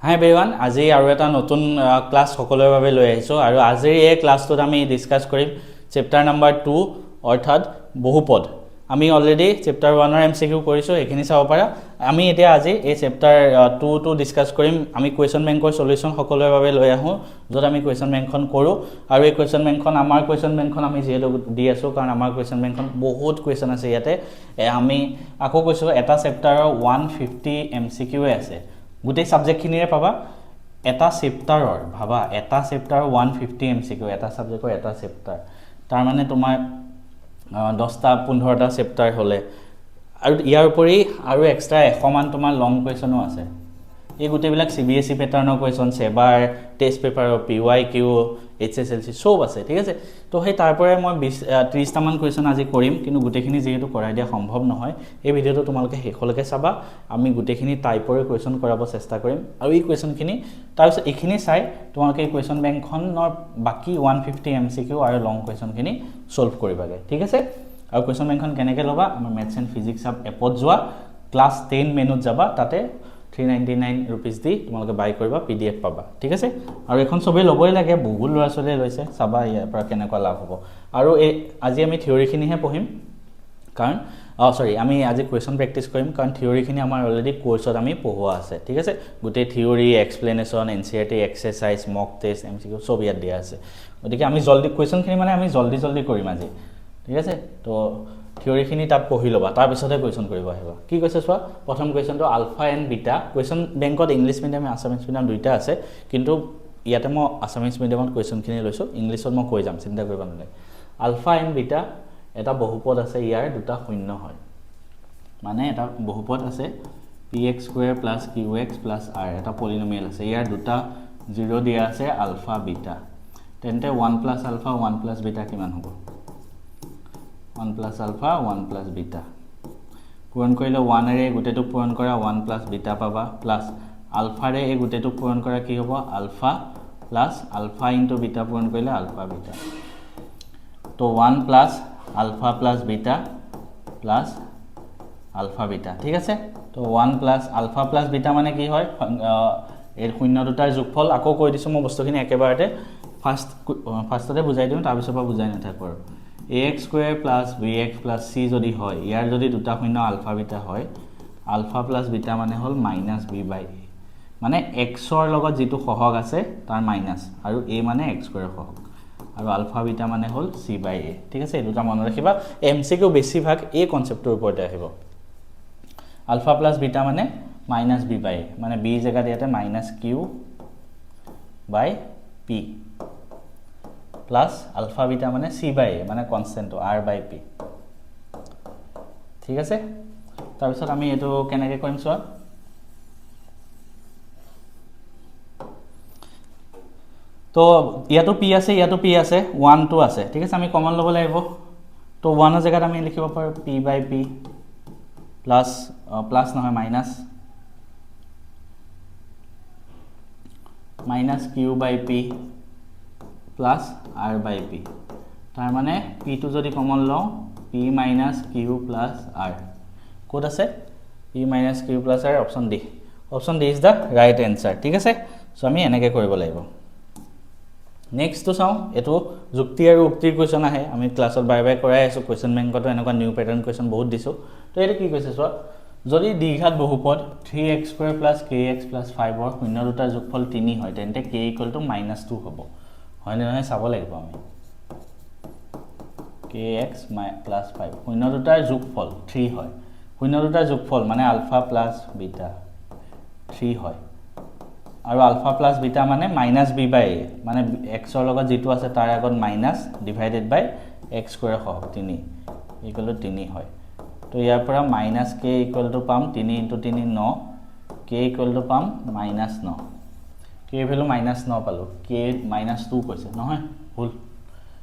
হাই everyone, আজি আৰু এটা নতুন ক্লাছ সকলোৰে বাবে লৈ আহিছোঁ আৰু আজিৰ এই ক্লাছটোত আমি ডিছকাছ কৰিম চেপ্টাৰ নাম্বাৰ 2 অৰ্থাৎ বহুপদ। আমি অলৰেডি চেপ্টাৰ 1ৰ এমচিকিউ কৰিছোঁ, এইখিনি চাব পাৰা। আমি এতিয়া আজি এই চেপ্টাৰ 2টো ডিছকাছ কৰিম। আমি কুৱেশ্যন বেংকৰ সলিউশ্যন সকলোৰে বাবে লৈ আহোঁ, য'ত আমি কুৱেশ্যন বেংকখন কৰোঁ আৰু এই কুৱেশ্যন বেংকখন আমাৰ কুৱেশ্যন বেংকখন আমি যিহেতু দি আছোঁ, কাৰণ আমাৰ কুৱেশ্যন বেংকখন বহুত কুৱেশ্যন আছে ইয়াতে। আমি আকৌ কৈছোঁ এটা চেপ্টাৰৰ 150 এমচিকিউ আছে, গোটেই সাবজেক্টখিনিৰে পাবা। এটা চেপ্টাৰৰ ভাবা, এটা চেপ্টাৰৰ 150 এমচিকিউ, এটা সাবজেক্টৰ এটা চেপ্টাৰ, তাৰ মানে তোমাৰ 10টা 15টা চেপ্টাৰ হ'লে আৰু ইয়াৰ উপৰি আৰু এক্সট্ৰা 100 মান তোমাৰ লং কুৱেশ্যনো আছে। এই গোটেইবিলাক CBSE পেটাৰ্ণৰ কুৱেশ্যন, সেবাৰ টেষ্ট পেপাৰৰ PYQ, HSLC চব আছে, ঠিক আছে। তো সেই তাৰ পৰাই মই 30টামান কুৱেশ্যন আজি কৰিম, কিন্তু গোটেইখিনি যিহেতু কৰাই দিয়া সম্ভৱ নহয়, এই ভিডিঅ'টো তোমালোকে শেষলৈকে চাবা। আমি গোটেইখিনি টাইপৰে কুৱেশ্যন কৰাব চেষ্টা কৰিম আৰু এই কুৱেশ্যনখিনি তাৰপিছত এইখিনি চাই তোমালোকে এই কুৱেশ্যন বেংকখনৰ বাকী 150 এমচিকিউ আৰু লং কুৱেশ্যনখিনি ছল্ভ কৰিবাগৈ, ঠিক আছে। আৰু কুৱেশ্যন বেংকখন কেনেকৈ ল'বা, আমাৰ মেথছ এণ্ড ফিজিক্স আপ এপত যোৱা, ক্লাছ 10 মেনুত যাবা, তাতে 399 ৰুপিজ দি তোমালোকে বাই কৰিবা, PDF পাবা, ঠিক আছে। আৰু এখন চবেই ল'বই লাগে, বহুত ল'ৰা ছোৱালীয়ে লৈছে, চাবা ইয়াৰ পৰা কেনেকুৱা লাভ হ'ব। আৰু আজি আমি থিয়ৰিখিনিহে পঢ়িম, কাৰণ আমি আজি কুৱেশ্যন প্ৰেক্টিছ কৰিম, কাৰণ থিয়ৰিখিনি আমাৰ অলৰেডি কোৰ্চত আমি পঢ়োৱা আছে, ঠিক আছে। গোটেই থিয়ৰি, এক্সপ্লেনেশ্যন, NCERT এক্সাৰচাইজ, মক টেষ্ট, MCQ চব ইয়াত দিয়া আছে। গতিকে আমি জল্দি কুৱেশ্যনখিনি মানে আমি জল্দি কৰিম আজি, ঠিক আছে। তো থিয়ৰিখিনি তাত পঢ়ি ল'বা, তাৰপিছতহে কুৱেশ্যন কৰিব আহিবা। কি কৈছে চোৱা, প্ৰথম কুৱেশ্যনটো আলফা এণ্ড বিটা। কুৱেশ্যন বেংকত ইংলিছ মিডিয়াম, আছামিছ মিডিয়াম দুইটা আছে, কিন্তু ইয়াতে মই আছামিছ মিডিয়ামত কুৱেশ্যনখিনি লৈছোঁ, ইংলিছত মই কৈ যাম, চিন্তা কৰিব নালাগে। আলফা এণ্ড বিটা এটা বহুপদ আছে, ইয়াৰ দুটা শূন্য হয়, মানে এটা বহুপদ আছে px² + qx + r, এটা পলিনমিয়েল আছে, ইয়াৰ দুটা 0 দিয়া আছে আলফা বিটা। তেন্তে 1 + আলফা 1 + বিটা কিমান হ'ব? 1 + আলফা 1 + বিটা পূৰণ কৰিলে 1ৰে এই গোটেইটো পূৰণ কৰা 1 + বিটা পাবা, প্লাছ আলফাৰে এই গোটেইটো পূৰণ কৰা কি হ'ব? Alpha, plus alpha into beta পূৰণ কৰিলে আলফা বিটা। তো 1 + alpha + beta plus alpha beta, ঠিক আছে। তো 1 + আলফা + বিটা মানে কি হয়? এই শূন্য দুটাৰ যোগফল। আকৌ কৈ দিছোঁ মই বস্তুখিনি একেবাৰতে, ফাৰ্ষ্টতে বুজাই দিওঁ, তাৰপিছৰ পৰা বুজাই নাথাকোঁ আৰু। ax² + bx + c যদি হয়, ইয়াৰ যদি দুটা শূন্য আলফা বিটা হয়, আলফা + বিটা মানে হ'ল -b/a, মানে এক্সৰ লগত যিটো সহগ আছে তাৰ মাইনাছ, আৰু a মানে x² সহগ, আৰু আলফা বিটা মানে হ'ল c/a, ঠিক আছে। এই দুটা মনত ৰাখিবা। MCQ বেছিভাগ এই কনচেপ্টৰ ওপৰতে আহিব। আলফা + বিটা মানে -b/a, মানে b জেগাত ইয়াতে -q/p, প্লাছ আলফা বিটা মানে c/a, মানে কনষ্টেণ্টটো r/p, ঠিক আছে। তাৰপিছত আমি এইটো কেনেকৈ কৰিম চোৱা। তো ইয়াতো p আছে, ইয়াতো p আছে, 1 2 আছে, ঠিক আছে। আমি কমন ল'ব লাগিব। তো 1ৰ জেগাত আমি লিখিব পাৰোঁ p/p প্লাছ নহয় মাইনাছ q/p প্লাছ r/p। তাৰ মানে pটো যদি কমন লওঁ, p - q + r, ক'ত আছে? p - q + r, option D. Option D is the right answer, ঠিক আছে। চ' আমি এনেকৈ কৰিব লাগিব। নেক্সটটো চাওঁ, এইটো যুক্তি আৰু উক্তিৰ কুৱেশ্যন আহে, আমি ক্লাছত বাৰে বাৰে কৰাই আছোঁ। কুৱেশ্যন বেংকতো এনেকুৱা নিউ পেটাৰ্ণ কুৱেশ্যন বহুত দিছোঁ। তো এইটো কি কৈছে চোৱা, যদি দ্বিঘাত বহুপদ 3x² + kx + 5ৰ শূন্য দুটাৰ যোগফল 3 হয়, তেন্তে k = -2 হ'ব, হয়নে নহয় চাব লাগিব আমি। kx + 5 শূন্য দুটাৰ যোগফল 3 হয়, শূন্য দুটাৰ যোগফল মানে আলফা + বিটা 3 হয়, আৰু আলফা + বিটা মানে -b/a, মানে এক্সৰ লগত যিটো আছে তাৰ আগত মাইনাছ ডিভাইডেড বাই x² সহগ 3 = 3 হয়। তো ইয়াৰ পৰা -k = পাম 3 × 3 9, k = পাম -9, k ভেলু -9 পালোঁ, k -2 কৈছে নহয়, ভুল।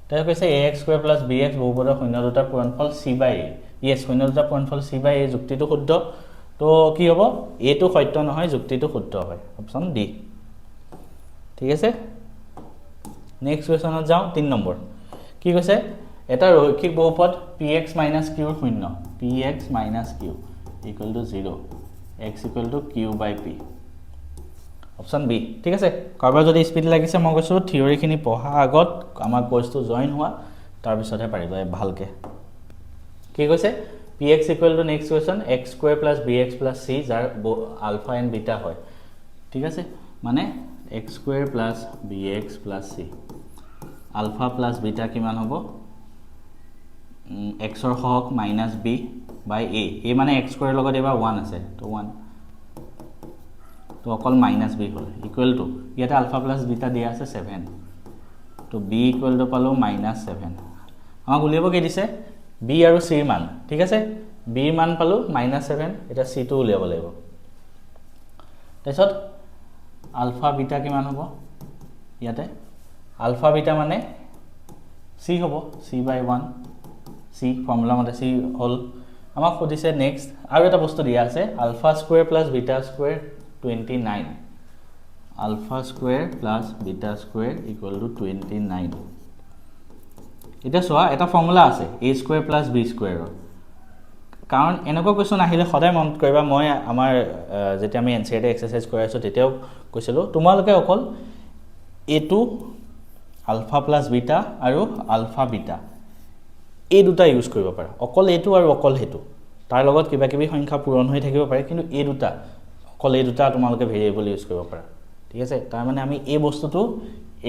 তেওঁ কৈছে ax² + bx বহুপদৰ শূন্য দুটাৰ পূৰণফল c/a, ইয়েছ, শূন্য দুটাৰ পূৰণফল c/a, যুক্তিটো শুদ্ধ। তো কি হ'ব? এইটো সত্য নহয়, যুক্তিটো শুদ্ধ হয়, অপশ্যন ডি, ঠিক আছে। নেক্সট কুৱেশ্যনত যাওঁ, 3 নম্বৰ। কি কৈছে? এটা ৰৈখিক বহুপদ px - qৰ শূন্য, px - q = 0, x = q/p, option B ঠিক আছে কাৰোবাৰ যদি স্পিড লাগিছে মই কৈছোঁ থিয়ৰিখিনি পঢ়া আগত আমাৰ কোৰ্সটো জয়েন হোৱা তাৰ পিছতহে পাৰিবা ভালকে কি কৈছে px equal to next question x square plus bx plus c যাৰ alpha and beta হয় ঠিক আছে মানে x square plus bx plus c alpha plus beta কিমান হ'ব x ৰ হক minus b by a a মানে x square লগত এবাৰ 1 আছে তো 1 তো অকল minus b hall equal to ইয়াতে alpha plus beta দিয়া আছে 7 তো b equal to পালো minus 7 আমাক উলিয়াব কি দিছে b আৰু c ৰ মান ঠিক আছে b ৰ মান পালো minus 7 এটা c টো উলিয়াব লাগিব তাৰপিছত alpha beta কিমান হ'ব ইয়াতে alpha beta মানে c হ'ব c by 1 c ফৰ্মুলা মতে c হল আমাক সুধিছে নেক্সট আৰু এটা বস্তু দিয়া আছে alpha square plus beta square 29 alpha square plus beta square equal to 29 এটা সোয়া এটা ফৰ্মুলা আছে a square plus b square কাৰণ এনেকুৱা কোৱেশ্চন আহিলে সদায় মন কৰিবা মই আমাৰ যেতি আমি এনসিআৰটি এক্সাৰসাইজ কৰি আছো তেতিয়াও কৈছিলো তোমালোকে অকল a2 alpha plus beta আৰু alpha beta এই দুটা ইউজ কৰিব পাৰা অকল a2 আৰু অকল হেতু তাৰ লগত কিবা কিবি সংখ্যা পূৰণ হৈ থাকিব পাৰে কিন্তু এই দুটা অকল এই দুটা তোমালোকে ভেৰিয়েবল ইউজ কৰিব পাৰা ঠিক আছে তাৰ মানে আমি এই বস্তুটো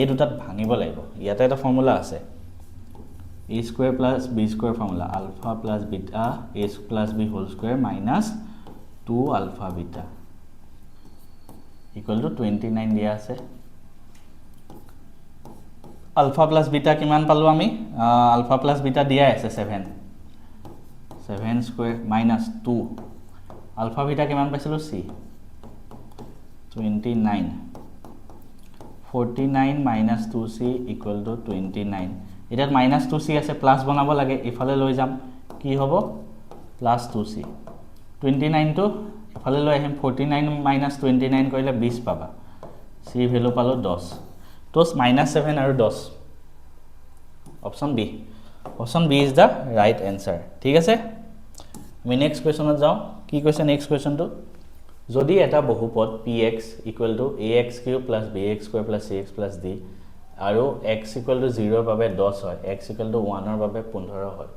এই দুটাত ভাঙিব লাগিব ইয়াতে এটা ফৰ্মুলা আছে a square plus b square formula alpha plus beta a plus b whole square minus 2 alpha beta equal to 29 দিয়া আছে alpha plus beta কিমান পালো আমি alpha plus beta দিয়া আছে 7 square minus 2 alpha beta কিমান পাইছিলো c 29 49 minus 2c equal to 29 এটা minus 2c আছে প্লাস বনাব লাগে ইফালে লৈ যাম কি হ'ব প্লাস 2c 29 টো ইফালে লৈ আহিম 49 minus 29 কৰিলে 20 পাবা c ভ্যালু পালো 10 তো -7 আৰু 10 option B option B is the right answer ঠিক আছে আমি নেক্সট কোৱেশ্চনত যাও কি কৈছে নেক্সট কোৱেশ্চনটো যদি এটা বহুপদ px ax³ + bx² + cx + d আৰু x = 0 ৰ বাবে 10 হয় x = 1 ৰ বাবে 15 হয়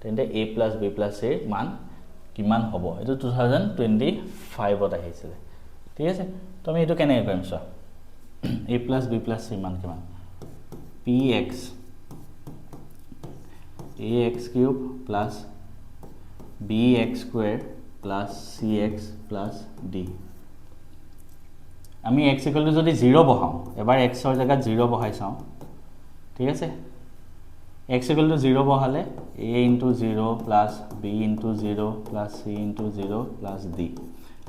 তেন্তে a + b + c মান কিমান হ'ব এটো 2025 ত আহিছিল ঠিক আছে তো আমি এটো কেনে কৰিম সা a + b + c মান কিমান px ax³ + bx² + cx + d আমি x = যদি 0 বহাও এবাৰ x ৰ জায়গাত 0 বহাই চাও ঠিক আছে x = 0 বহালে a * 0 + b * 0 + c * 0 + d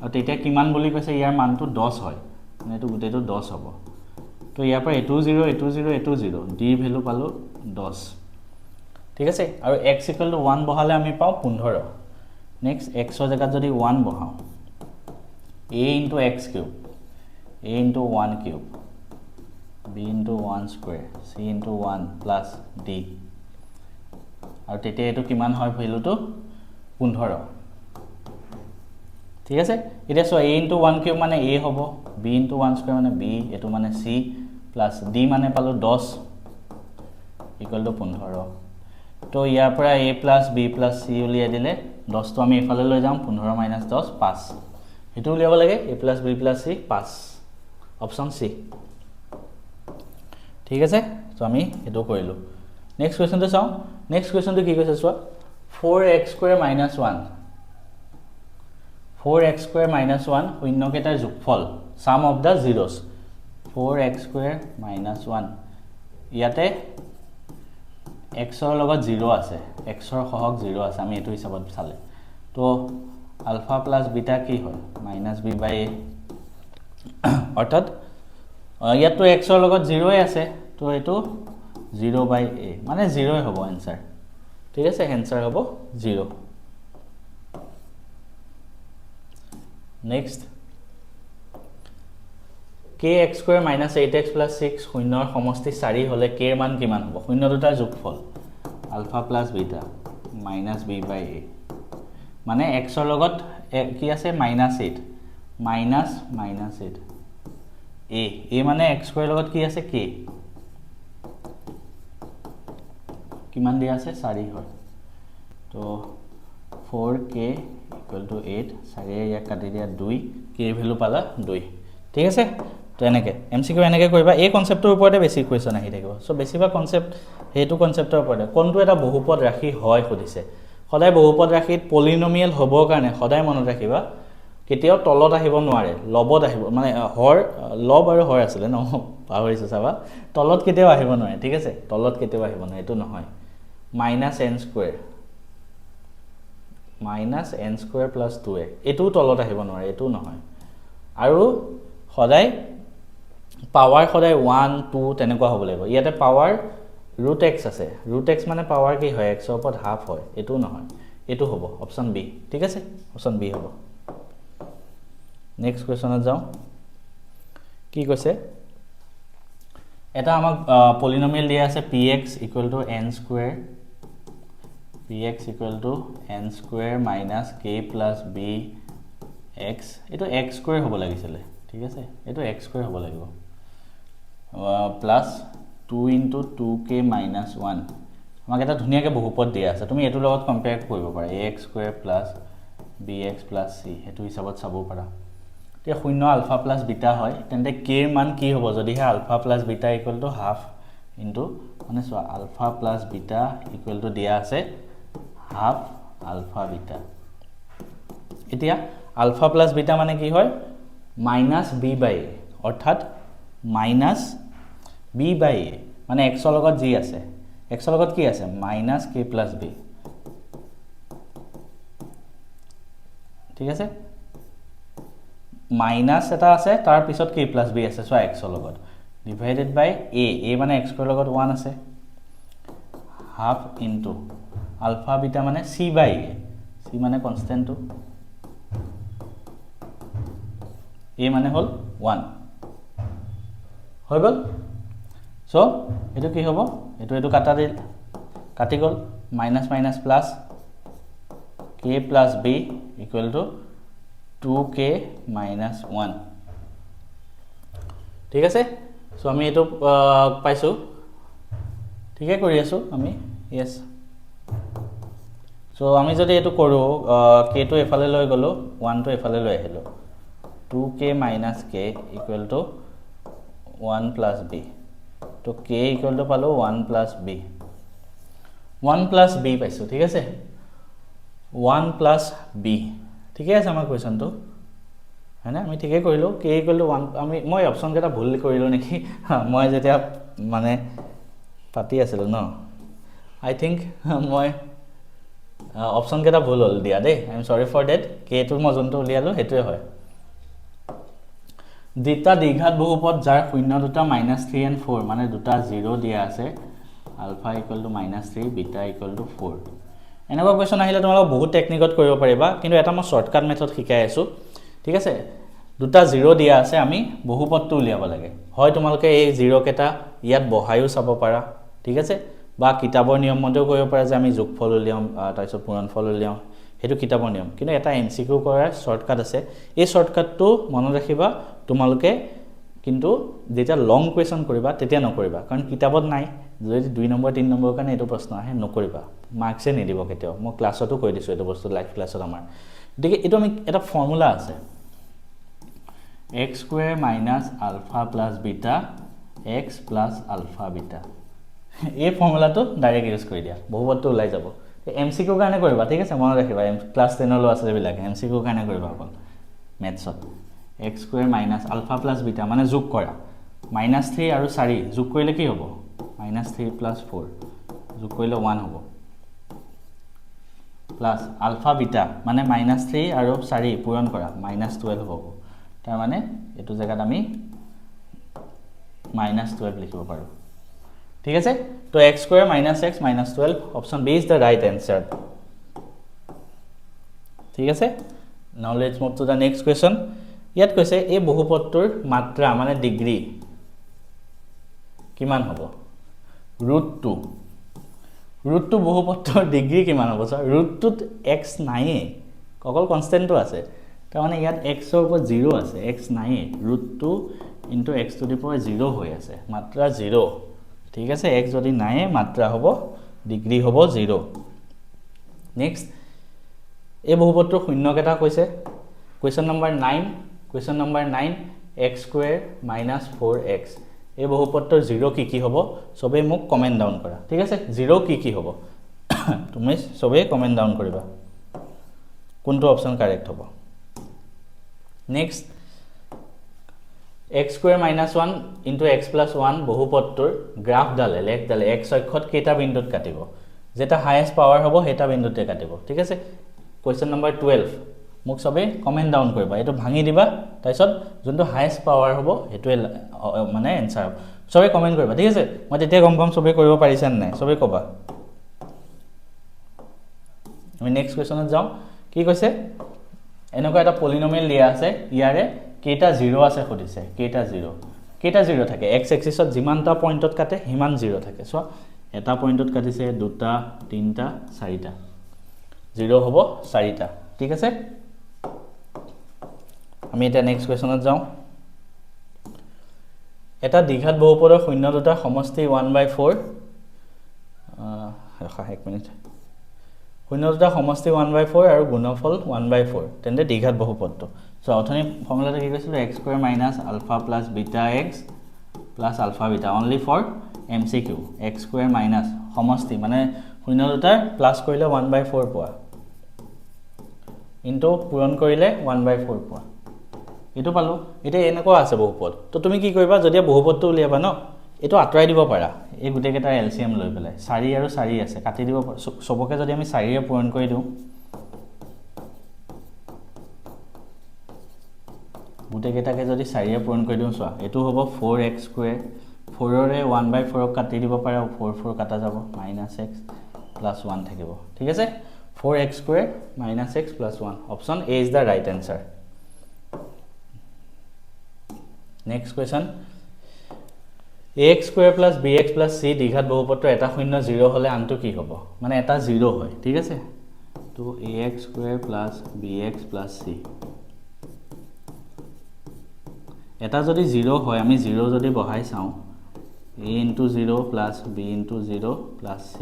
আৰু তেতিয়া কিমান বুলি কৈছে ইয়াৰ মানটো 10 হয় মানে এটো গুটেটো 10 হ'ব তো ইয়াৰ পৰা এটো 0 এটো 0 এটো 0 d ভ্যালু পালো 10 ঠিক আছে আৰু x = 1 বহালে আমি পাও 15 নেক্সট x ৰ জায়গাত যদি 1 বহাও a * x³ a * 1³ b * 1² c * 1 + d আৰু তেতিয়া এটো কিমান হয় ভ্যালুটো 15 ঠিক আছে এটা সো a * 1³ মানে a হ'ব b * 1² মানে b এটো মানে c + d মানে পালো 10 = 15 তো ইয়াৰ পৰা a + b + c উলিয়াই দিলে 10 তো আমি ইফালে লৈ যাম 15 - 10 5 এটো উলিয়াব লাগে a + b + c 5 অপশন সি ঠিক আছে তো আমি এটো কৰিলো নেক্সট কোৱেশ্চনটো চাও নেক্সট কোৱেশ্চনটো কি কৈছে চোৱা 4x² - 1 4x² - 1 শূন্য কেটাৰ যোগফল sum of the zeros 4x² - 1 ইয়াতে x ৰ লগত 0 আছে x ৰ সহগ 0 আছে আমি এটো হিচাপত চালে তো আলফা প্লাস বিটা কি হয় -b / a অর্থাৎ ইয়াতো x ৰ লগত 0 আছে তো এটো 0 / a মানে 0 হ'ব आंसर ঠিক আছে आंसर হ'ব 0 নেক্সট kx² - 8x + 6 শূন্যৰ সমষ্টি 4 হলে k ৰ মান কিমান হ'ব শূন্য দুটাৰ যোগফল alpha plus beta -b / a মানে x ৰ লগত কি আছে -8 -8 a মানে x স্কয়াৰ লগত কি আছে k কিমান দিয়া আছে 4 হয় তো 4k = 8 4 ইয়াক কাটি দিয়া 2 k ভ্যালু পালা 2 ঠিক আছে তো এনেকে এমসিকিউ এনেকে কৰিবা এই কনসেপ্টৰ ওপৰতে বেছি কোৱেশ্চন আহি থাকিব সো বেছিবা কনসেপ্ট হেতু কনসেপ্টৰ ওপৰতে কোনটো এটা বহুপদ ৰাখি হয় খুদিছে সদায় বহুপদ ৰাখিত পলিনোমিয়েল হ'ব কাৰণে সদায় মনত ৰাখিবা কেতিয়াও তলত আহিব নোৱাৰে লবত আহিব মানে হৰ লব আৰু হৰ আছিল ন পাহৰিছো চাবা তলত কেতিয়াও আহিব নোৱাৰে ঠিক আছে তলত কেতিয়াও আহিব নোৱাৰে এটো নহয় -n square -n square + 2a এটো তলত আহিব নোৱাৰে এটো নহয় আৰু সদায় পাৱাৰ সদায় 1 2 তেনেকুৱা হ'ব লাগিব ইয়াতে পাৱাৰ √x আছে √x মানে পাৱাৰ কি হয় x ৰ ওপৰত হাফ হয় এটো নহয় এটো হ'ব অপচন বি ঠিক আছে অপচন বি হ'ব নেক্সট কোৱেশ্চনত যাও কি কৈছে এটা আমাক পলিনোমিয়েল দিয়া আছে px = n square px = n square - k + b x এটো x স্কয়াৰ হ'ব লাগিছিল ঠিক আছে এটো x স্কয়াৰ হ'ব লাগিব প্লাস 2 * 2k - 1 আমাক এটা ধুনিয়াকে বহুপদ দিয়া আছে তুমি এটো লগত কম্পেয়াৰ কৰিব পাৰা ax স্কয়াৰ + bx + c এটো হিচাপত চাব পাৰা তে 0 আলফা + বিটা হয় তেন্তে k এর মান কি হ'ব যদি হে আলফা + বিটা = হাফ ইনটু মানে সো আলফা + বিটা = দিয়া আছে হাফ আলফা বিটা এতিয়া আলফা + বিটা মানে কি হয় -b/a অৰ্থাৎ -b/a মানে x ৰ লগত জি আছে x ৰ লগত কি আছে -k + b ঠিক আছে মাইনাস এটা আছে তাৰ পিছত k + b আছে সো x ৰ লগত ডিভাইডেড বাই a মানে x ৰ লগত 1 আছে হাফ ইনটু আলফা বিটা মানে c/a c মানে কনস্ট্যান্ট টু a মানে হল 1 হৈ গল সো এটো কি হ'ব এটো কাটি গল minus minus plus k + b = 2k - 1 ঠিক আছে সো আমি এটো পাইছো ঠিকে কৰি আছো আমি यस সো আমি যদি এটো কৰো k টো এফালে লৈ গলো 1 টো এফালে লৈ আহিলো 2k - k = 1 + b তো k = পালো 1 + b 1 + b পাইছো ঠিক আছে 1 + b ঠিকে আছে আমাৰ কোৱেশ্চনটো হয়না আমি ঠিকে কৰিলো k = 1 আমি মই অপচন কেটা ভুল কৰিলো নেকি মই যেতিয়া মানে পাতি আছিল ন আই থিংক মই অপচন কেটা ভুল হল দিয়া দে আই এম সৰি ফৰ দ্যাট k টো মই জনটো উলিয়ালো হেতুৱে হয় দুটা দ্বিঘাত বহুপদ যাৰ শূন্য দুটা -3 and 4 মানে দুটা 0 দিয়া আছে আলফা = -3 বিটা = 4 এনেকুৱা কোৱেশ্চন আহিলে তোমালোক বহুত টেকনিকত কৰিব পাৰিবা কিন্তু এটা মই শৰ্টকাট মেথড শিকাই আছো ঠিক আছে দুটা 0 দিয়া আছে আমি বহুপদটো উলিয়াব লাগে হয় তোমালোকে এই 0 কেটা ইয়াত বহায়ও চাব পাৰা ঠিক আছে বা কিতাবৰ নিয়ম মতেও কৰিব পাৰা যে আমি যোগফল উলিয়াম তাৰপিছত পূৰণফল উলিয়াম হেতু কিতাবৰ নিয়ম কিন্তু এটা এমসিকিউ কৰাৰ শৰ্টকাট আছে এই শৰ্টকাটটো মনত ৰাখিবা তোমালোকে কিন্তু যেটা লং কোৱেশ্চন কৰিবা তেতিয়া নকৰিবা কাৰণ কিতাবত নাই যদি 2 নম্বৰ 3 নম্বৰ কাৰণে এটো প্ৰশ্ন আহে নকৰিবা মাৰ্কসে নিদিব কেতিয়াও মই ক্লাছতো কৈ দিছো এটো বস্তু লাইভ ক্লাছত আমাৰ দেখি এটো আমি এটা ফৰ্মুলা আছে x square - alpha + beta x + alpha beta এই ফৰ্মুলাটো ডাইৰেক্ট ইউজ কৰি দিয়া বহুপদটো ওলাই যাব এমসিকিউ কাৰণে কৰিবা ঠিক আছে মনত ৰাখিবা ক্লাছ 10 ৰ আছে বিলাক এমসিকিউ কাৰণে কৰিবা অকল মেথছত x স্কয়াৰ - আলফা + বিটা মানে যোগ কৰা -3 আৰু 4 যোগ কৰিলে কি হ'ব -3 + 4 যোগ কৰিলে 1 হ'ব প্লাস আলফা বিটা মানে -3 আৰু 4 পূৰণ কৰা -12 হ'ব তাৰ মানে এটো জায়গাত আমি -12 লিখিব পাৰো ঠিক আছে তো x square - x - 12 option B is the right answer ঠিক আছে now let's move to the next question ইয়াত কৈছে এই বহুপদটোৰ মাত্ৰা মানে ডিগ্ৰী কিমান হ'ব √2 বহুপদটোৰ ডিগ্ৰী কিমান হ'ব স্যাৰ √2 x নাইয়ে অকল কনস্ট্যান্টটো আছে তাৰ মানে ইয়াত x ৰ ওপৰত 0 আছে x নাইয়ে √2 into x to the power 0 হৈ আছে মাত্ৰা 0 ঠিক আছে x যদি নাই মাত্ৰা হ'ব ডিগ্ৰী হ'ব 0 নেক্সট এই বহুপদটো শূন্য কেটা কৈছে question number 9 x square minus 4x এই বহুপদটোৰ 0 কি হ'ব সবে মোক কমেন্ট ডাউন কৰা ঠিক আছে 0 কি হ'ব তুমি সবে কমেন্ট ডাউন কৰিবা কোনটো অপচন কাৰেক্ট হ'ব next x square minus 1 into x plus 1 বহুপদটোৰ গ্ৰাফ ডালে x অক্ষত কেটা বিন্দুত কাটিব যেটা হাইয়েস্ট পাৱাৰ হ'ব হেটা বিন্দুতে কাটিব ঠিক আছে কোৱেশ্চন নম্বৰ 12 মোক সবে কমেন্ট ডাউন কৰিবা এটো ভাঙি দিবা তাইছত যোনটো হাইয়েস্ট পাৱাৰ হ'ব হেটোৱে মানে আনসাৰ সবে কমেন্ট কৰিবা ঠিক আছে মই তেতিয়া গম পাম সবে কৰিব পাৰিছান নাই সবে কবা আমি নেক্সট কোৱেশ্চনত যাও কি কৈছে এনেকুৱা এটা পলিনোমিয়েল দিয়া আছে ইয়াৰে কেটা 0 আছে খুদিছে কেটা 0 থাকে x এক্সিসত যিমানটা পইণ্টত কাটে হিমান 0 থাকে সো এটা পইণ্টত কাটিছে দুটা তিনটা চাৰিটা 0 হ'ব চাৰিটা ঠিক আছে আমি এটা নেক্সট কোৱেশ্চনত যাও এটা দ্বিঘাত বহুপদৰ শূন্য দুটা সমষ্টি 1/4 ৰখা এক মিনিট শূন্য দুটা সমষ্টি 1/4 আৰু গুণফল 1/4 তেন্তে দ্বিঘাত বহুপদটো সো অথনি ফৰ্মুলাটো কি কৈছিল x square minus alpha plus beta x plus alpha beta only for MCQ x square minus সমষ্টি মানে শূন্য দুটাৰ প্লাস কৰিলে 1/4 পোৱা ইনটু পূৰণ কৰিলে 1/4 পোৱা এটো পালো এটা এনেকুৱা আছে বহুপদ তো তুমি কি কৰিবা যদি বহুপদটো উলিয়াবা ন এটো আতৰাই দিব পাৰা এই গুটে কেটা এলসিএম লৈ পেলাই 4 আৰু 4 আছে কাটি দিব সবকে যদি আমি 4 এ পূৰণ কৰি দিও গুটে কেটাকে যদি 4 এ পূৰণ কৰি দিও সোৱা এটো হ'ব 4x স্কয়াৰ 4 ৰে 1/4 কাটি দিব পাৰা 4 কাটা যাব -x + 1 থাকিব ঠিক আছে 4x square -x + 1 option A is the right answer next question ax square plus bx plus c দ্বিঘাত বহুপদটো এটা শূন্য 0 হলে আনটো কি হ'ব মানে এটা 0 হয় ঠিক আছে তো ax square plus bx plus c এটা যদি 0 হয় আমি 0 যদি বহাই চাও a into 0 plus b into 0 plus c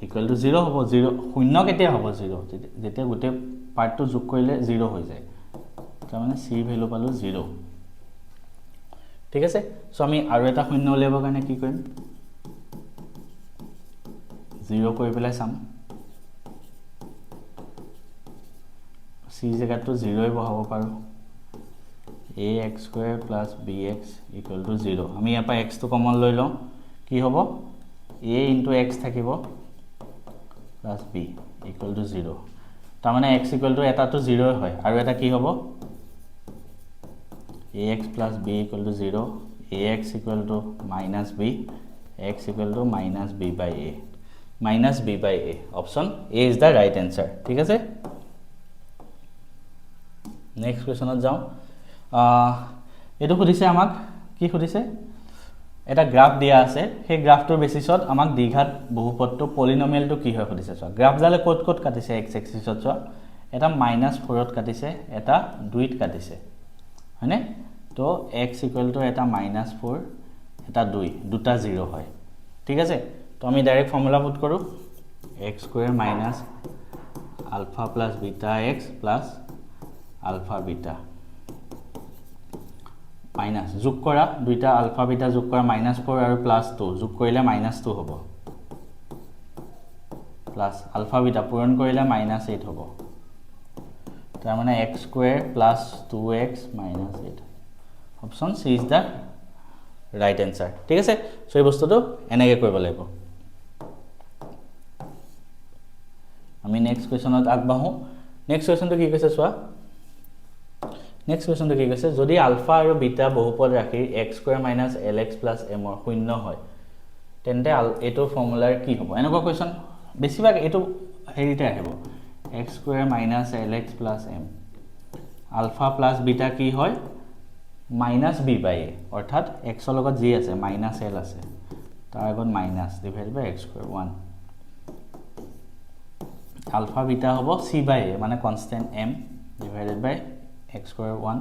equal to 0 হ'ব 0 শূন্য কেতিয়া হ'ব 0 যেতিয়া গুটে পাৰ্টটো যোগ কৰিলে 0 হৈ যায় তাৰ মানে c ভ্যালু পালো 0 ঠিক আছে সো আমি আৰু এটা শূন্য উলিয়াবৰ কাৰণে কি কৰিম 0 কৰি পেলাই চাম c জায়গাটো 0 এ বহাব পাৰো ax square plus bx equal to 0 আমি ইয়াৰ পৰা x টো কমন লৈ লওঁ কি হ'ব a into x থাকিব plus b equal to 0 তাৰ মানে x equal to এটা তো 0 হয় আৰু এটা কি হ'ব ax plus b equal to 0 ax equal to minus b x equal to minus b by a option A is the right answer ঠিক আছে next questionত যাও এটো খুদিছে আমাক কি খুদিছে এটা গ্ৰাফ দিয়া আছে সেই গ্ৰাফটোৰ বেসিছত আমাক দ্বিঘাত বহুপদটো পলিনোমিয়েলটো কি হয় খুদিছে চোৱা গ্ৰাফ জালে কত কাটিছে x এক্সিসত চোৱা এটা -4 ত কাটিছে এটা 2 ত কাটিছে হয়নে তো x equal to এটা -4 এটা 2 দুটা 0 হয় ঠিক আছে তো আমি ডাইরেক্ট ফর্মুলা পুট কৰো x square minus alpha plus beta x plus alpha beta minus যোগ কৰা দুইটা আলফা বিটা যোগ কৰা -4 আৰু +2 যোগ কৰিলে -2 হ'ব প্লাস আলফা বিটা পূৰণ কৰিলে -8 হ'ব তাৰ মানে x square plus 2x minus 8 option C is the right answer ঠিক আছে সো এই বস্তুটো এনেকৈ কৰিব লাগিব আমি নেক্সট কোৱেশ্চনত আগবাঢ়ো নেক্সট কোৱেশ্চনটো কি কৈছে চোৱা নেক্সট কোৱেশ্চনটো কি কৈছে যদি আলফা আৰু বিটা বহুপদ ৰাখি x square minus lx plus m ৰ শূন্য হয় তেন্তে এটো ফৰ্মুলাৰ কি হ'ব এনেকুৱা কোৱেশ্চন বেছিভাগ এটো হেৰিতে আহিব x square minus lx plus m alpha plus beta কি হয় minus b by a অৰ্থাৎ x ৰ লগত যি আছে minus l আছে তাৰ আগত minus divided by x square 1 alpha beta হ'ব c by a মানে constant m divided by x square 1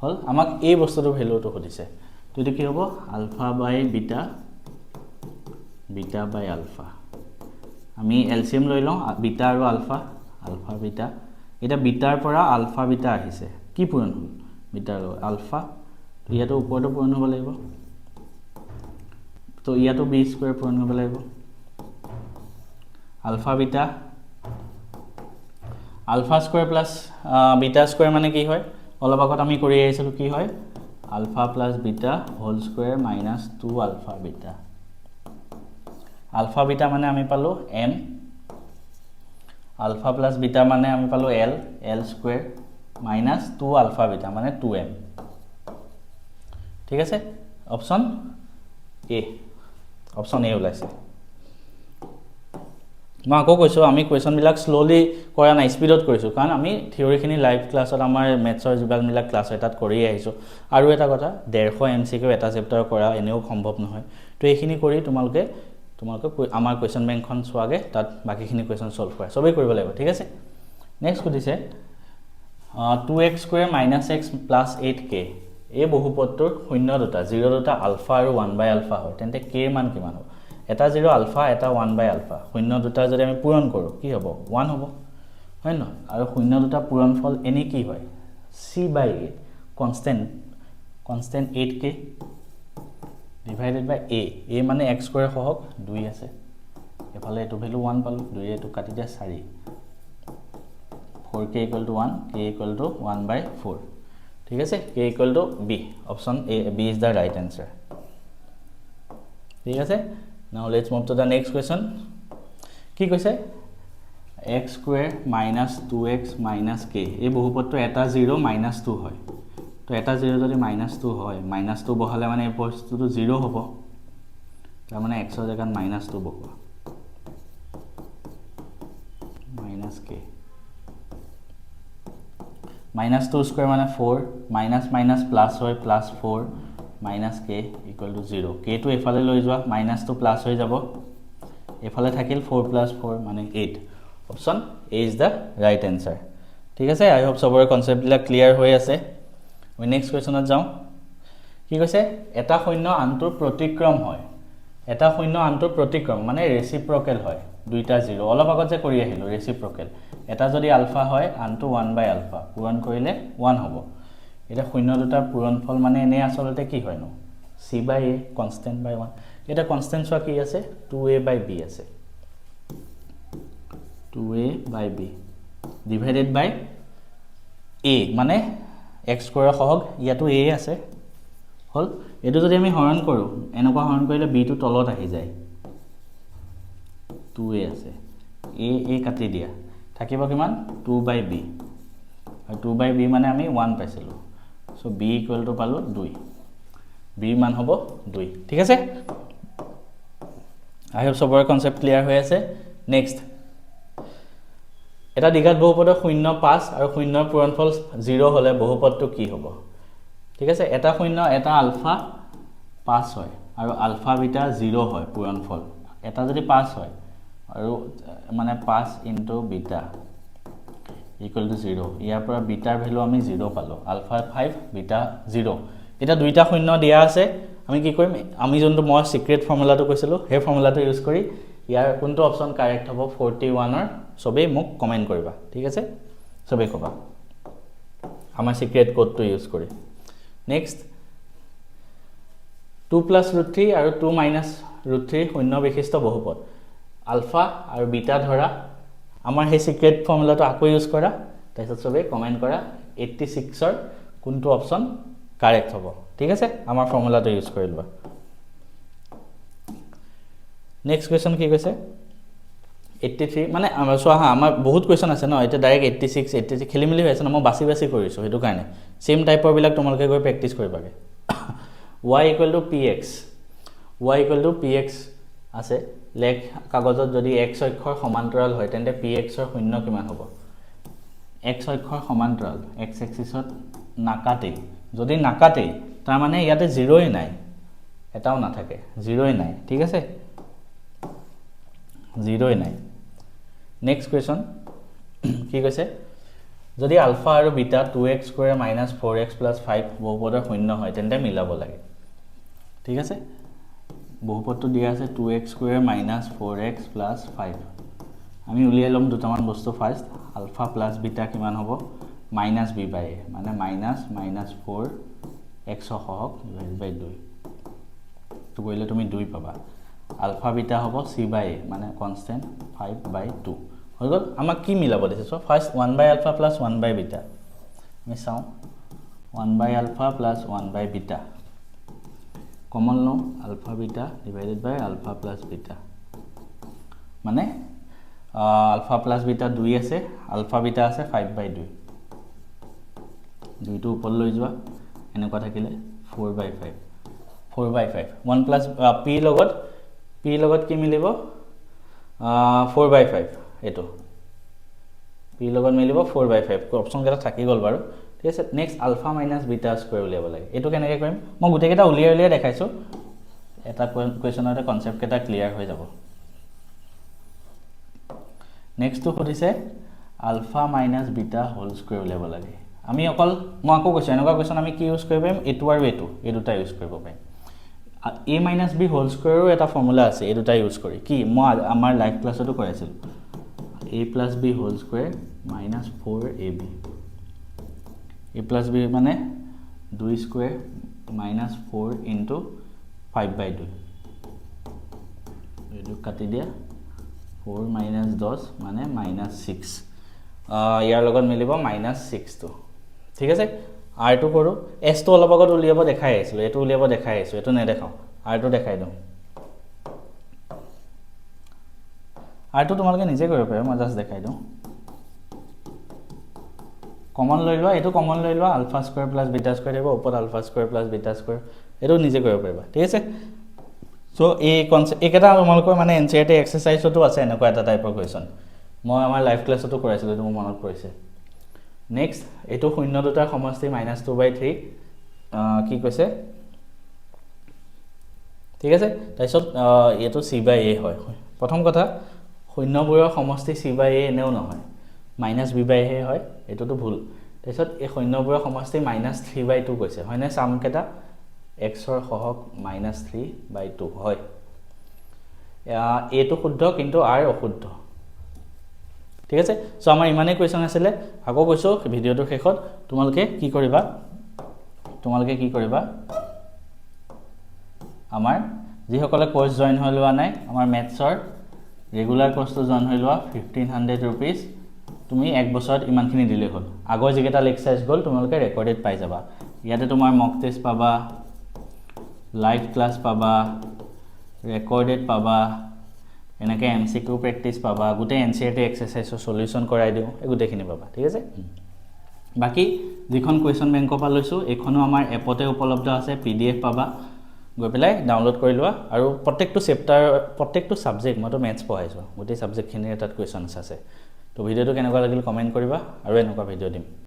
হল আমাক এই বস্তুটো ভ্যালুটো সুধিছে তো এটো কি হ'ব আলফা বাই বিটা বিটা বাই আলফা আমি এলসিএম লৈ লওঁ বিটা আৰু আলফা আলফা বিটা এটা বিটাৰ পৰা আলফা বিটা আহিছে কি পূৰণ হ'ল বিটাৰ আলফা তো ইয়াটো ওপৰটো পূৰণ হ'ব লাগিব তো ইয়াটো বি স্কয়াৰ পূৰণ হ'ব লাগিব alpha beta alpha square plus beta square মানে কি হয় অলপ আগত আমি কৰি আহিছিলো কি হয় alpha plus beta whole square minus 2 alpha beta alpha beta মানে আমি পালো m আলফা প্লাস বিটা মানে আমি পালো l l square minus 2 alpha beta মানে 2m ঠিক আছে অপচন এ অপচন এ ওলাইছে মই আকৌ কৈছো আমি কোৱেশ্চন বিলাক স্লোলি কৰা নাই স্পিডত কৰিছো কাৰণ আমি থিওৰি খিনি লাইভ ক্লাছত আমাৰ মেথছৰ জিবালবিলাক ক্লাছ এটাত কৰি আহিছো আৰু এটা কথা 150 এমসিকিউ এটা চেপ্টাৰ কৰা এনেও সম্ভৱ নহয় তো এইখিনি কৰি তোমালোকে আমাৰ কোৱেশ্চন বেংকখন চোৱাগে তাত বাকিখিনি কোৱেশ্চন সলভ কৰা সবেই কৰিব লাগিব ঠিক আছে নেক্সট সুধিছে 2x স্কয়াৰ - x + 8k এই বহুপদটোৰ শূন্য দুটা 0 দুটা আলফা আৰু 1 বাই আলফা হয় তেন্তে k ৰ মান কিমান হ'ব এটা 0 আলফা এটা 1 বাই আলফা শূন্য দুটা যদি আমি পূৰণ কৰো কি হ'ব 1 হ'ব হয় ন আৰু শূন্য দুটা পূৰণফল এনে কি হয় c by a constant 8k divided by a মানে x স্কয়াৰ সহক 2 আছে এফালে এটো ভ্যালু 1 পালো 2 এটো কাটি দিয়া 4 4k = 1 k = 1 by 4 ঠিক আছে k = b option a b is the right answer ঠিক আছে now let's move to the next question কি কৈছে x square minus 2x minus k এই বহুপদটো এটা 0 minus 2 হয় তো এটা 0 যদি minus 2 হয় minus 2 বহালে মানে এই বস্তুটো 0 হ'ব তাৰ মানে x ৰ জায়গাত minus 2 বহোৱা minus k minus 2 square মানে 4 minus minus plus হয় plus 4 minus k equal to 0 k to এফালে লৈ যোৱা minus to plus হৈ যাব এফালে থাকিল 4 plus 4 মানে 8 option a is the right answer ঠিক আছে I hope সবৰে কনসেপ্ট বিলাক ক্লিয়াৰ হৈ আছে আমি নেক্সট কোৱেশ্চনত যাও কি কৈছে এটা শূন্য আনটোৰ প্ৰতিক্ৰম হয় এটা শূন্য আনটোৰ প্ৰতিক্ৰম মানে ৰেচিপ্ৰকেল হয় দুইটা 0 অলপ আগত যে কৰি আহিলো ৰেচিপ্ৰকেল এটা যদি আলফা হয় আনটো 1 বাই আলফা পূৰণ কৰিলে 1 হ'ব এটা শূন্য দুটা পূৰণফল মানে এনে আসলতে কি হয় ন c বাই a কনস্ট্যান্ট বাই 1 এটা কনস্ট্যান্ট কি আছে 2a বাই b আছে 2a by b divided by a মানে x স্কয়াৰ সহগ ইয়াটো a আছে হল এটো যদি আমি হৰণ কৰো এনেকুৱা হৰণ কৰিলে b টো তলত আহি যায় 2a আছে a কাটি দিয়া থাকিব কিমান 2 বাই b আৰু 2 বাই b মানে আমি 1 পাইছিলো সো b ইকুৱেল টু পালো 2 b মান হ'ব 2 ঠিক আছে আই হোপ সবৰে কনসেপ্ট ক্লিয়াৰ হৈ আছে নেক্সট এটা দ্বিঘাত বহুপদৰ 0 5 আৰু 0 ৰ পূৰণফল 0 হলে বহুপদটো কি হ'ব ঠিক আছে এটা 0 এটা আলফা 5 হয় আৰু আলফা বিটা 0 হয় পূৰণফল এটা যদি 5 হয় আৰু মানে 5 ইনটু বিটা equal to 0 ইয়াৰ পৰা বিটাৰ ভ্যালু আমি 0 পালো আলফা 5 বিটা 0 এটা দুইটা শূন্য দিয়া আছে আমি কি কৰিম আমি যোনটো মই সিক্ৰেট ফৰ্মুলাটো কৈছিলো হে ফৰ্মুলাটো ইউজ কৰি ইয়াৰ কোনটো অপচন কাৰেক্ট হ'ব 41 ৰ সবে মোক কমেন্ট কৰিবা ঠিক আছে সবে কবা আমাৰ সিক্ৰেট কোডটো ইউজ কৰি নেক্সট 2 + √3 আৰু 2 - √3 শূন্য বিশিষ্ট বহুপদ আলফা আৰু বিটা ধৰা আমাৰ হে সিক্ৰেট ফৰ্মুলাটো আকৌ ইউজ কৰা তাৰপিছত সবে কমেন্ট কৰা 86 ৰ কোনটো অপচন কাৰেক্ট হ'ব ঠিক আছে আমাৰ ফৰ্মুলাটো ইউজ কৰি লবা নেক্সট কোৱেশ্চন কি কৈছে 83 মানে আমাৰ সোহা আমাৰ বহুত কোৱেশ্চন আছে ন এটা ডাইৰেক্ট 86 86 খেলিমেলি হৈ আছে ন মই বাছি কৰিছো হেতু কাৰণে সেম টাইপৰ বিলাক তোমালোকে গৈ practice কৰিবাগে y = px y = px আছে লেখ কাগজত যদি x অক্ষৰ সমান্তৰাল হয় তেন্তে px ৰ শূন্য কিমান হ'ব x অক্ষৰ সমান্তৰাল x এক্সিছত নাকাটে যদি নাকাটে তাৰ মানে ইয়াতে 0ই নাই এটাও না থাকে 0ই নাই ঠিক আছে 0ই নাই নেক্সট কোৱেশ্চন কি কৈছে যদি আলফা আৰু beta 2x square minus 4x plus 5 বহুপদৰ শূন্য হয় তেন্তে মিলাব লাগে ঠিক আছে বহুপদটো দিয়া আছে 2x square minus 4x plus 5 আমি উলিয়াই লম দুটামান বস্তু ফাৰ্স্ট আলফা প্লাস বিটা কিমান হ'ব মাইনাস b বাই a মানে মাইনাস 4x সহগ ডিভাইড বাই 2 তো কইলে তুমি 2 পাবা আলফা বিটা হ'ব c বাই a মানে কনস্ট্যান্ট 5 বাই 2 হৈ গল আমাক কি মিলাব দিছে সো ফার্স্ট 1 বাই আলফা প্লাস 1 বাই বিটা আমি চাও 1 বাই আলফা প্লাস 1 বাই বিটা কমন লো আলফা বিটা ডিভাইডেড বাই আলফা প্লাস বিটা মানে আলফা প্লাস বিটা 2 আছে আলফা বিটা আছে 5 বাই 2 দুইটো উপৰ লৈ যোৱা এনেকুৱা থাকিলে 4 বাই 5 4 বাই 5 1 প্লাস p লগত কি মিলিব 4 বাই 5 এটো p লগত মিলিব 4 বাই 5 অপচন কেটা থাকি গল বাৰু ঠিক আছে next alpha minus beta square উলিয়াব লাগে এটো কেনেকৈ কৰিম মই গুটে কেটা উলিয়াই দেখাইছো এটা কোৱেশ্যনতে কনসেপ্ট কেটা ক্লিয়াৰ হৈ যাব নেক্সট তো হদিছে alpha minus beta whole square উলিয়াব লাগে আমি অকল মই আকৌ কৈছো এনেকুৱা কোৱেশ্যন আমি কি ইউজ কৰিব পাৰিম এটো আৰু এটো এই দুটা ইউজ কৰিব পাৰিম a minus b whole square এটা ফৰ্মুলা আছে এই দুটা ইউজ কৰি কি মই আমাৰ লাইভ ক্লাছতো কৰাইছিল a plus b whole square minus 4ab a plus b মানে 2 square minus 4 into 5 by 2 এটো কাটি দিয়া 4 minus 10 মানে minus 6 ইয়াৰ লগত মিলিব minus 6 তো ঠিক আছে r to কৰো s তো অলপ আগত উলিয়াব দেখাই আছিল এটো উলিয়াব দেখাই আছিল এটো নাই দেখাও r to দেখাই দিও r to তোমালকে নিজে কৰিব পাৰে মই জাস্ট দেখাই দিও কমন লৈ লোৱা এটো কমন লৈ লোৱা alpha square plus beta square দিব ওপৰ alpha square plus beta square এটো নিজে কৰিব পাৰিবা ঠিক আছে সো এই কনসেপ্ট একেটা তোমালকৰ মানে এনসিআৰটি এক্সাৰসাইজটো আছে এনেকুৱা এটা টাইপৰ কোৱেশ্যন মই আমাৰ লাইভ ক্লাছতো কৰাইছিল এটো মোৰ মনত পৰিছে নেক্সট এটো শূন্য দুটাৰ সমষ্টি -2/3 কি কৈছে ঠিক আছে তাইছত এটো c বাই a হয় প্ৰথম কথা শূন্যবোৰৰ সমষ্টি c বাই a এনেও নহয় -b বাই a হয় এটোটো ভুল তাইছত এই শূন্যবোৰৰ সমষ্টি -3/2 কৈছে হয়নে সাম কেটা x ৰ সহগ -3/2 হয় এটো শুদ্ধ কিন্তু r অশুদ্ধ ঠিক আছে সো আমাৰ ইমানে কোৱেশ্যন আছিল আকৌ কৈছো ভিডিওটোৰ শেষত তোমালকে কি কৰিবা আমাৰ যি সকলে কোৰ্স জয়েন হৈ লোৱা নাই আমাৰ ম্যাথছৰ ৰেগুলাৰ কোৰ্সটো জয়েন হৈ লোৱা 1500 रुपीस তুমি এক বছৰত ইমানখিনি দিলে হ'ল আগৰ যিকেটা লেকচাৰছ গল তোমালকে ৰেকৰ্ডেড পাই যাবা ইয়াতে তোমাৰ মক টেষ্ট পাবা লাইভ ক্লাস পাবা ৰেকৰ্ডেড পাবা এনেকে এমসিকিউ প্ৰেক্টিস পাবা গুটে এনসিআৰটি এক্সাৰসাইজৰ সলিউশন কৰাই দিও এগুটেখিনি পাবা ঠিক আছে বাকি যিখন কোৱেশ্যন বেংকৰ পৰা লৈছো এখনো আমাৰ এপতে উপলব্ধ আছে পিডিএফ পাবা গৈ পেলাই ডাউনলোড কৰি লোৱা আৰু প্ৰত্যেকটো চেপ্টাৰ প্ৰত্যেকটো সাবজেক্ট মটো ম্যাথছ পঢ়াইছো গুটে সাবজেক্ট খিনি এটাত কোৱেশ্যনছ আছে তো ভিডিওটো কেনেকুৱা লাগিল কমেন্ট কৰিবা আৰু এনেকুৱা ভিডিও দিম